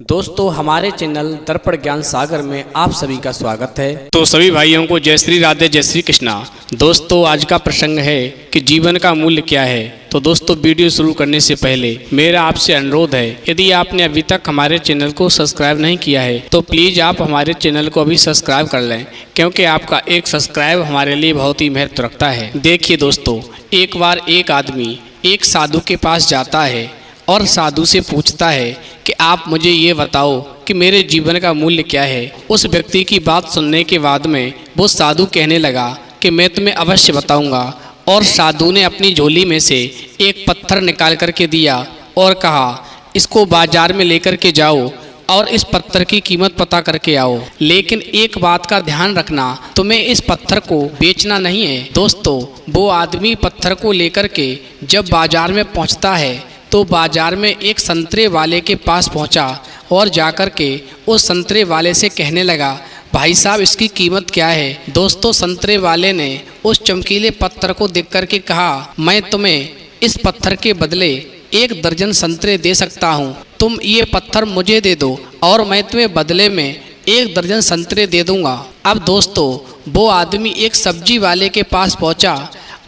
दोस्तों हमारे चैनल दर्पण ज्ञान सागर में आप सभी का स्वागत है। तो सभी भाइयों को जय श्री राधे जय श्री कृष्णा। दोस्तों आज का प्रसंग है कि जीवन का मूल्य क्या है। तो दोस्तों वीडियो शुरू करने से पहले मेरा आपसे अनुरोध है, यदि आपने अभी तक हमारे चैनल को सब्सक्राइब नहीं किया है तो प्लीज़ आप हमारे चैनल को अभी सब्सक्राइब कर लें, क्योंकि आपका एक सब्सक्राइब हमारे लिए बहुत ही महत्व रखता है। देखिए दोस्तों, एक बार एक आदमी एक साधु के पास जाता है और साधु से पूछता है कि आप मुझे ये बताओ कि मेरे जीवन का मूल्य क्या है। उस व्यक्ति की बात सुनने के बाद में वो साधु कहने लगा कि मैं तुम्हें अवश्य बताऊंगा। और साधु ने अपनी झोली में से एक पत्थर निकाल करके दिया और कहा, इसको बाजार में लेकर के जाओ और इस पत्थर की कीमत पता करके आओ। लेकिन एक बात का ध्यान रखना, तुम्हें इस पत्थर को बेचना नहीं है। दोस्तों वो आदमी पत्थर को लेकर के जब बाजार में पहुंचता है तो बाजार में एक संतरे वाले के पास पहुंचा और जाकर के उस संतरे वाले से कहने लगा, भाई साहब इसकी कीमत क्या है। दोस्तों संतरे वाले ने उस चमकीले पत्थर को देख कर के कहा, मैं तुम्हें इस पत्थर के बदले 1 दर्जन संतरे दे सकता हूं, तुम ये पत्थर मुझे दे दो और मैं तुम्हें बदले में 1 दर्जन संतरे दे दूंगा। अब दोस्तों वो आदमी एक सब्जी वाले के पास पहुंचा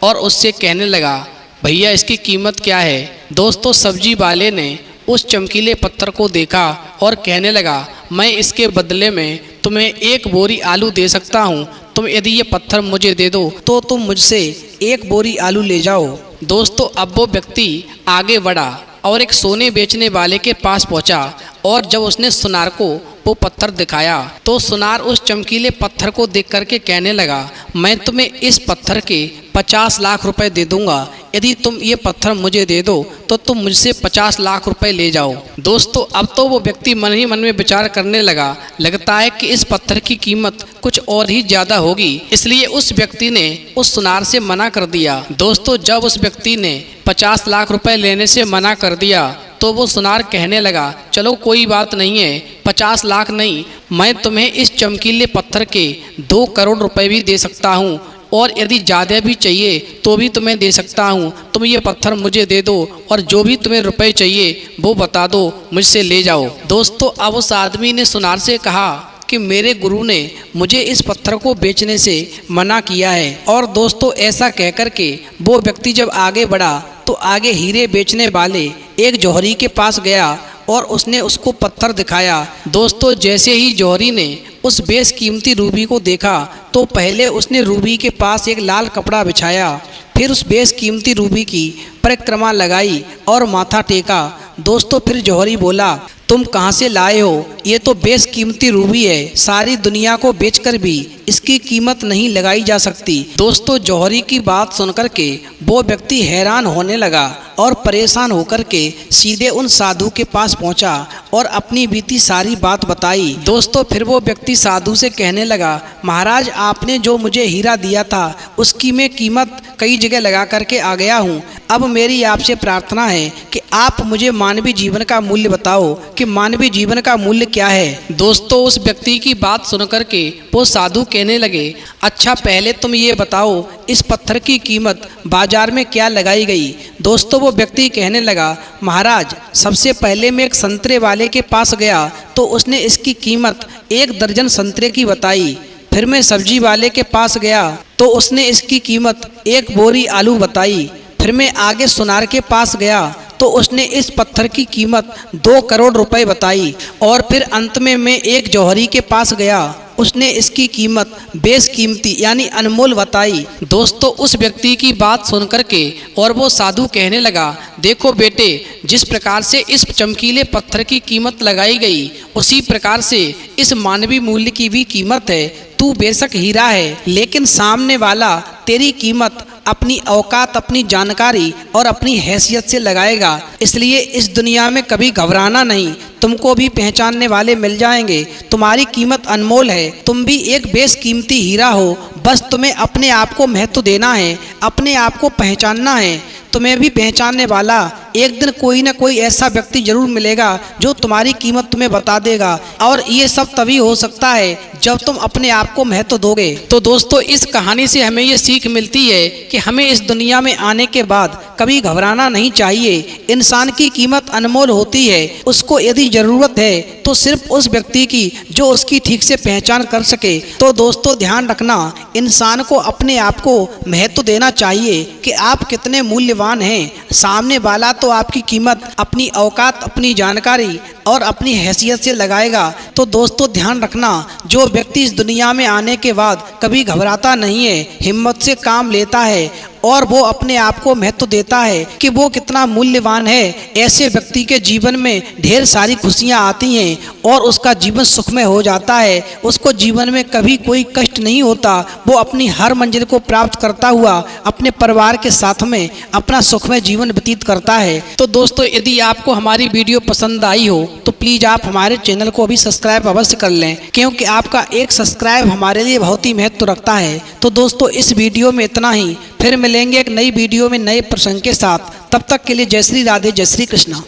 और उससे कहने लगा, भैया इसकी कीमत क्या है। दोस्तों सब्जी वाले ने उस चमकीले पत्थर को देखा और कहने लगा, मैं इसके बदले में तुम्हें 1 बोरी आलू दे सकता हूँ, तुम यदि ये पत्थर मुझे दे दो तो तुम मुझसे 1 बोरी आलू ले जाओ। दोस्तों अब वो व्यक्ति आगे बढ़ा और एक सोने बेचने वाले के पास पहुंचा और जब उसने सुनार को वो पत्थर दिखाया तो सुनार उस चमकीले पत्थर को देख करके कहने लगा, मैं तुम्हें इस पत्थर के 50 लाख रुपए दे दूंगा, यदि तुम ये पत्थर मुझे दे दो तो तुम मुझसे 50 लाख रुपए ले जाओ। दोस्तों अब तो वो व्यक्ति मन ही मन में विचार करने लगा, लगता है कि इस पत्थर की कीमत कुछ और ही ज़्यादा होगी, इसलिए उस व्यक्ति ने उस सुनार से मना कर दिया। दोस्तों जब उस व्यक्ति ने 50 लाख रुपए लेने से मना कर दिया तो वो सुनार कहने लगा, चलो कोई बात नहीं है, 50 लाख नहीं, मैं तुम्हें इस चमकीले पत्थर के 2 करोड़ रुपए भी दे सकता हूँ और यदि ज़्यादा भी चाहिए तो भी तुम्हें दे सकता हूँ, तुम ये पत्थर मुझे दे दो और जो भी तुम्हें रुपए चाहिए वो बता दो, मुझसे ले जाओ। दोस्तों अब उस आदमी ने सुनार से कहा कि मेरे गुरु ने मुझे इस पत्थर को बेचने से मना किया है। और दोस्तों ऐसा कहकर के वो व्यक्ति जब आगे बढ़ा तो आगे हीरे बेचने वाले एक जौहरी के पास गया और उसने उसको पत्थर दिखाया। दोस्तों जैसे ही जौहरी ने उस बेशकीमती रूबी को देखा तो पहले उसने रूबी के पास एक लाल कपड़ा बिछाया, फिर उस बेशकीमती रूबी की परिक्रमा लगाई और माथा टेका। दोस्तों फिर जौहरी बोला, तुम कहाँ से लाए हो, ये तो बेशकीमती रूबी है, सारी दुनिया को बेचकर भी इसकी कीमत नहीं लगाई जा सकती। दोस्तों जौहरी की बात सुनकर के वो व्यक्ति हैरान होने लगा और परेशान होकर के सीधे उन साधु के पास पहुंचा और अपनी बीती सारी बात बताई। दोस्तों फिर वो व्यक्ति साधु से कहने लगा, महाराज आपने जो मुझे हीरा दिया था उसकी मैं कीमत कई जगह लगा करके आ गया हूँ, अब मेरी आपसे प्रार्थना है कि आप मुझे मानवीय जीवन का मूल्य बताओ कि मानवीय जीवन का मूल्य क्या है। दोस्तों उस व्यक्ति की बात सुनकर के वो साधु कहने लगे, अच्छा पहले तुम ये बताओ इस पत्थर की कीमत बाजार में क्या लगाई गई। दोस्तों वो व्यक्ति कहने लगा, महाराज सबसे पहले मैं एक संतरे वाले के पास गया तो उसने इसकी कीमत 1 दर्जन संतरे की बताई। फिर मैं सब्जी वाले के पास गया तो उसने इसकी कीमत 1 बोरी आलू बताई। फिर मैं आगे सुनार के पास गया तो उसने इस पत्थर की कीमत 2 करोड़ रुपए बताई। और फिर अंत में मैं एक जौहरी के पास गया, उसने इसकी कीमत बेशकीमती यानी अनमोल बताई। दोस्तों उस व्यक्ति की बात सुनकर के और वो साधु कहने लगा, देखो बेटे जिस प्रकार से इस चमकीले पत्थर की कीमत लगाई गई उसी प्रकार से इस मानवीय मूल्य की भी कीमत है। तू बेशक हीरा है लेकिन सामने वाला तेरी कीमत अपनी औकात, अपनी जानकारी और अपनी हैसियत से लगाएगा, इसलिए इस दुनिया में कभी घबराना नहीं, तुमको भी पहचानने वाले मिल जाएंगे। तुम्हारी कीमत अनमोल है, तुम भी एक बेशकीमती हीरा हो, बस तुम्हें अपने आप को महत्व देना है, अपने आप को पहचानना है, तुम्हें भी पहचानने वाला एक दिन कोई ना कोई ऐसा व्यक्ति जरूर मिलेगा जो तुम्हारी कीमत तुम्हें बता देगा, और ये सब तभी हो सकता है जब तुम अपने आप को महत्व दोगे। तो दोस्तों, इस कहानी से हमें ये सीख मिलती है कि हमें इस दुनिया में आने के बाद कभी घबराना नहीं चाहिए। इंसान की कीमत अनमोल होती है। उसको यदि जरूरत है तो सिर्फ उस व्यक्ति की जो उसकी ठीक से पहचान कर सके। तो दोस्तों, ध्यान रखना, इंसान को अपने आप को महत्व देना चाहिए कि आप कितने मूल्यवान हैं। सामने वाला तो आपकी कीमत अपनी औकात, अपनी जानकारी और अपनी हैसियत से लगाएगा। तो दोस्तों, ध्यान रखना, जो व्यक्ति इस दुनिया में आने के बाद कभी घबराता नहीं है, हिम्मत से काम लेता है और वो अपने आप को महत्व देता है कि वो कितना मूल्यवान है, ऐसे व्यक्ति के जीवन में ढेर सारी खुशियां आती हैं और उसका जीवन सुखमय हो जाता है। उसको जीवन में कभी कोई कष्ट नहीं होता। वो अपनी हर मंजिल को प्राप्त करता हुआ अपने परिवार के साथ में अपना सुखमय जीवन व्यतीत करता है। तो दोस्तों, यदि आपको हमारी वीडियो पसंद आई हो तो प्लीज़ आप हमारे चैनल को अभी सब्सक्राइब अवश्य कर लें, क्योंकि आपका एक सब्सक्राइब हमारे लिए बहुत ही महत्व रखता है। तो दोस्तों, इस वीडियो में इतना ही। फिर मिलेंगे एक नई वीडियो में नए प्रसंग के साथ। तब तक के लिए जय श्री राधे, जय श्री कृष्णा।